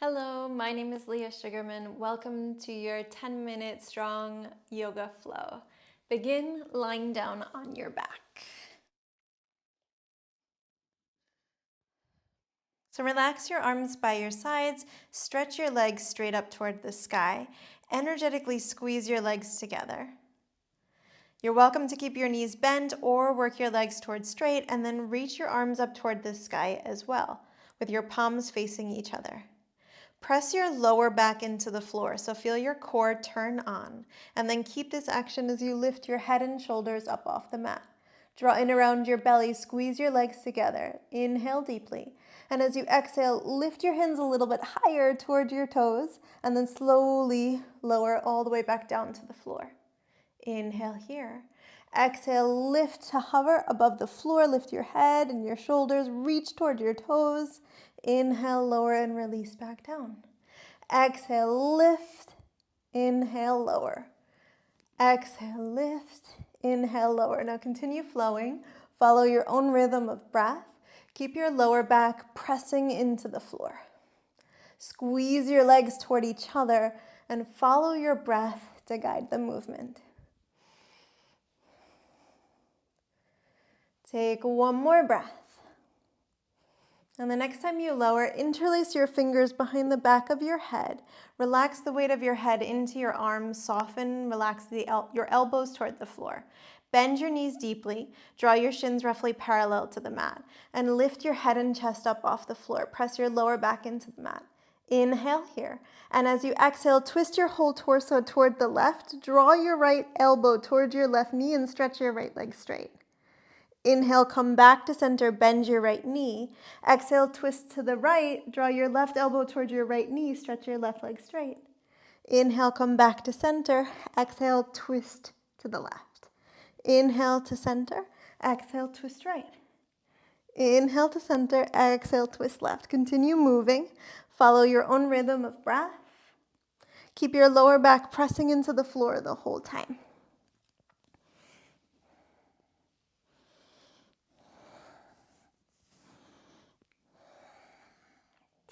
Hello, my name is Leah Sugarman. Welcome to your 10-minute strong yoga flow. Begin lying down on your back. So relax your arms by your sides, stretch your legs straight up toward the sky, energetically squeeze your legs together. You're welcome to keep your knees bent or work your legs toward straight and then reach your arms up toward the sky as well, with your palms facing each other. Press your lower back into the floor, so feel your core turn on, and then keep this action as you lift your head and shoulders up off the mat. Draw in around your belly, squeeze your legs together. Inhale deeply, and as you exhale, lift your hands a little bit higher toward your toes, and then slowly lower all the way back down to the floor. Inhale here. Exhale, lift to hover above the floor. Lift your head and your shoulders. Reach toward your toes. Inhale, lower and release back down. Exhale, lift. Inhale, lower. Exhale, lift. Inhale, lower. Now continue flowing. Follow your own rhythm of breath. Keep your lower back pressing into the floor. Squeeze your legs toward each other and follow your breath to guide the movement. Take one more breath. And the next time you lower, interlace your fingers behind the back of your head. Relax the weight of your head into your arms. Soften, relax your elbows toward the floor. Bend your knees deeply. Draw your shins roughly parallel to the mat. And lift your head and chest up off the floor. Press your lower back into the mat. Inhale here. And as you exhale, twist your whole torso toward the left. Draw your right elbow toward your left knee and stretch your right leg straight. Inhale, come back to center, bend your right knee. Exhale, twist to the right, draw your left elbow toward your right knee, stretch your left leg straight. Inhale, come back to center. Exhale, twist to the left. Inhale to center, exhale, twist right. Inhale to center, exhale, twist left. Continue moving. Follow your own rhythm of breath. Keep your lower back pressing into the floor the whole time.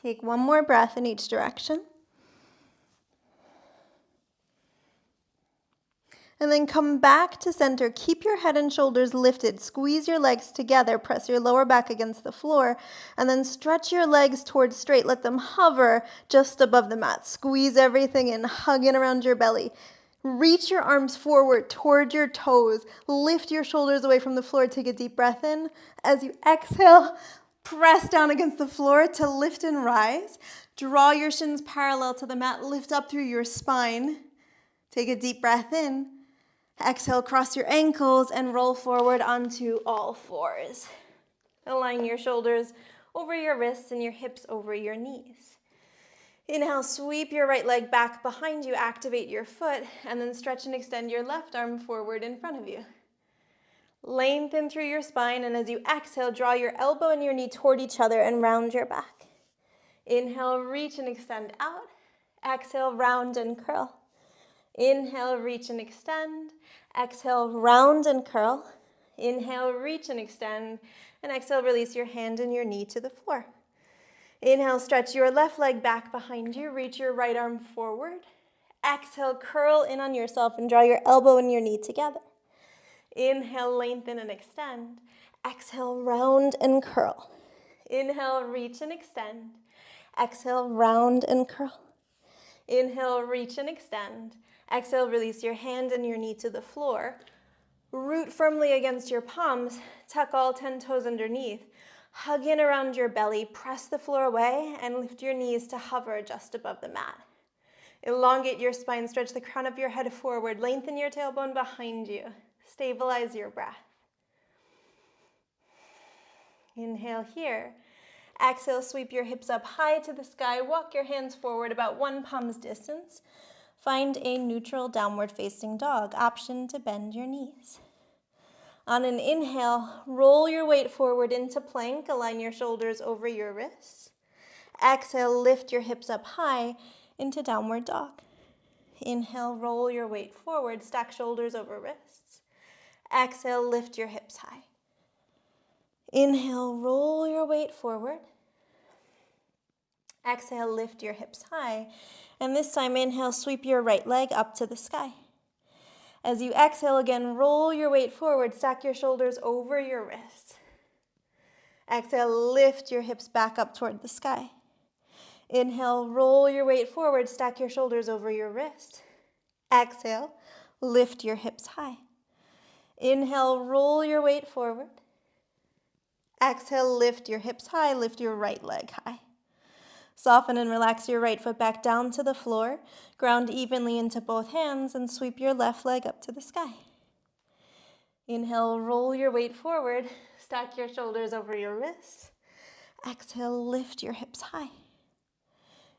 Take one more breath in each direction. And then come back to center. Keep your head and shoulders lifted. Squeeze your legs together. Press your lower back against the floor. And then stretch your legs towards straight. Let them hover just above the mat. Squeeze everything in. Hug in around your belly. Reach your arms forward toward your toes. Lift your shoulders away from the floor. Take a deep breath in. As you exhale, press down against the floor to lift and rise. Draw your shins parallel to the mat. Lift up through your spine. Take a deep breath in. Exhale, cross your ankles and roll forward onto all fours. Align your shoulders over your wrists and your hips over your knees. Inhale, sweep your right leg back behind you, activate your foot, and then stretch and extend your left arm forward in front of you. Lengthen through your spine, and as you exhale, draw your elbow and your knee toward each other and round your back. Inhale, reach and extend out. Exhale, round and curl. Inhale, reach and extend. Exhale, round and curl. Inhale, reach and extend. And exhale, release your hand and your knee to the floor. Inhale, stretch your left leg back behind you. Reach your right arm forward. Exhale, curl in on yourself and draw your elbow and your knee together. Inhale, lengthen and extend. Exhale, round and curl. Inhale, reach and extend. Exhale, round and curl. Inhale, reach and extend. Exhale, release your hand and your knee to the floor. Root firmly against your palms. Tuck all 10 toes underneath. Hug in around your belly. Press the floor away and lift your knees to hover just above the mat. Elongate your spine. Stretch the crown of your head forward. Lengthen your tailbone behind you. Stabilize your breath. Inhale here. Exhale, sweep your hips up high to the sky. Walk your hands forward about one palm's distance. Find a neutral downward facing dog. Option to bend your knees. On an inhale, roll your weight forward into plank. Align your shoulders over your wrists. Exhale, lift your hips up high into downward dog. Inhale, roll your weight forward. Stack shoulders over wrists. Exhale, lift your hips high. Inhale, roll your weight forward. Exhale, lift your hips high. And this time, inhale, sweep your right leg up to the sky. As you exhale again, roll your weight forward, stack your shoulders over your wrists. Exhale, lift your hips back up toward the sky. Inhale, roll your weight forward, stack your shoulders over your wrist. Exhale, lift your hips high. Inhale, roll your weight forward. Exhale, lift your hips high, lift your right leg high. Soften and relax your right foot back down to the floor. Ground evenly into both hands and sweep your left leg up to the sky. Inhale, roll your weight forward. Stack your shoulders over your wrists. Exhale, lift your hips high.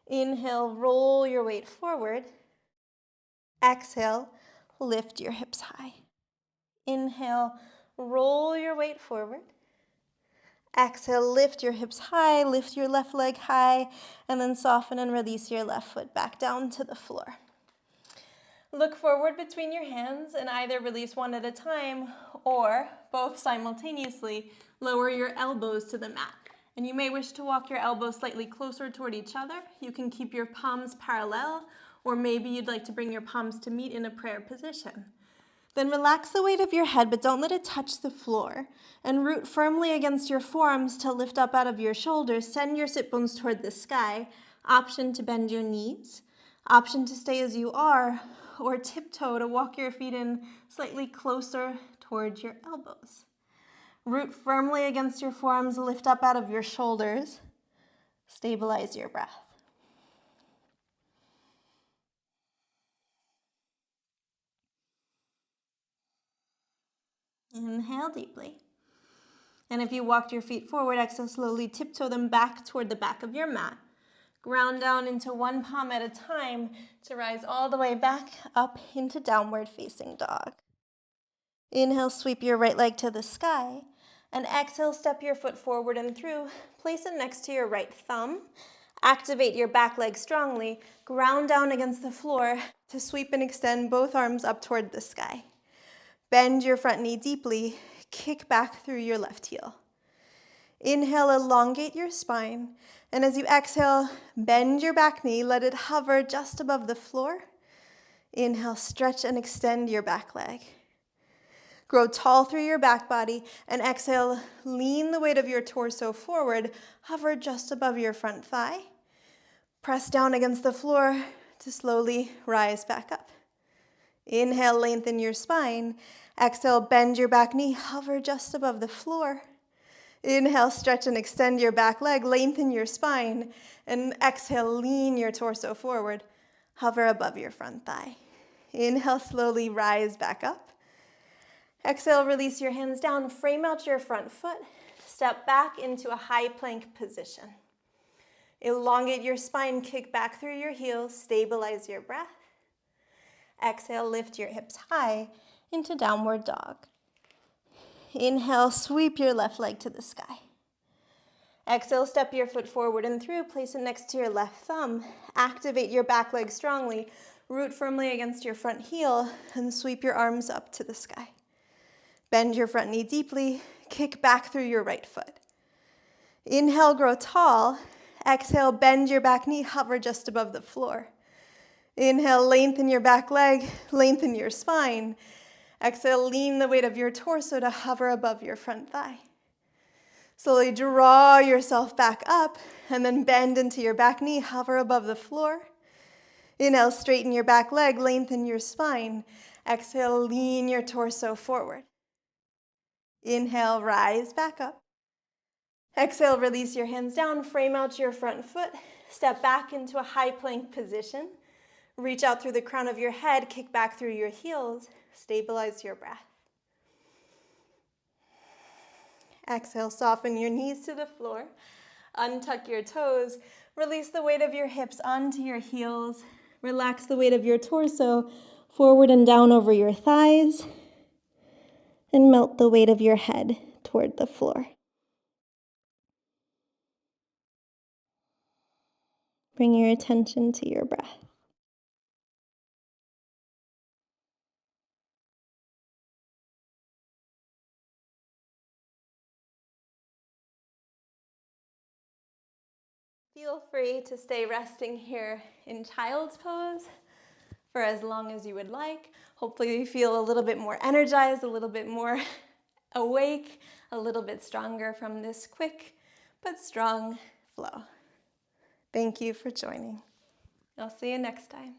Inhale, roll your weight forward. Exhale, lift your hips high. Inhale, roll your weight forward. Exhale, lift your hips high, lift your left leg high, and then soften and release your left foot back down to the floor. Look forward between your hands and either release one at a time or both simultaneously lower your elbows to the mat. And you may wish to walk your elbows slightly closer toward each other. You can keep your palms parallel, or maybe you'd like to bring your palms to meet in a prayer position. Then relax the weight of your head, but don't let it touch the floor. And root firmly against your forearms to lift up out of your shoulders. Send your sit bones toward the sky. Option to bend your knees. Option to stay as you are, or tiptoe to walk your feet in slightly closer towards your elbows. Root firmly against your forearms, lift up out of your shoulders. Stabilize your breath. Inhale deeply. And if you walked your feet forward, exhale slowly, tiptoe them back toward the back of your mat. Ground down into one palm at a time to rise all the way back up into downward facing dog. Inhale, sweep your right leg to the sky. And exhale, step your foot forward and through. Place it next to your right thumb. Activate your back leg strongly. Ground down against the floor to sweep and extend both arms up toward the sky. Bend your front knee deeply. Kick back through your left heel. Inhale, elongate your spine. And as you exhale, bend your back knee. Let it hover just above the floor. Inhale, stretch and extend your back leg. Grow tall through your back body. And exhale, lean the weight of your torso forward. Hover just above your front thigh. Press down against the floor to slowly rise back up. Inhale, lengthen your spine. Exhale, bend your back knee. Hover just above the floor. Inhale, stretch and extend your back leg, lengthen your spine, and exhale, lean your torso forward. Hover above your front thigh. Inhale, slowly rise back up. Exhale, release your hands down, frame out your front foot, step back into a high plank position. Elongate your spine, kick back through your heels, stabilize your breath. Exhale, lift your hips high into downward dog. Inhale, sweep your left leg to the sky. Exhale, step your foot forward and through, place it next to your left thumb. Activate your back leg strongly, root firmly against your front heel, and sweep your arms up to the sky. Bend your front knee deeply, kick back through your right foot. Inhale, grow tall. Exhale, bend your back knee, hover just above the floor. Inhale, lengthen your back leg, lengthen your spine. Exhale, lean the weight of your torso to hover above your front thigh. Slowly draw yourself back up and then bend into your back knee, hover above the floor. Inhale, straighten your back leg, lengthen your spine. Exhale, lean your torso forward. Inhale, rise back up. Exhale, release your hands down, frame out your front foot, step back into a high plank position. Reach out through the crown of your head, kick back through your heels, stabilize your breath. Exhale, soften your knees to the floor, untuck your toes, release the weight of your hips onto your heels, relax the weight of your torso forward and down over your thighs, and melt the weight of your head toward the floor. Bring your attention to your breath. Feel free to stay resting here in child's pose for as long as you would like. Hopefully you feel a little bit more energized, a little bit more awake, a little bit stronger from this quick but strong flow. Thank you for joining. I'll see you next time.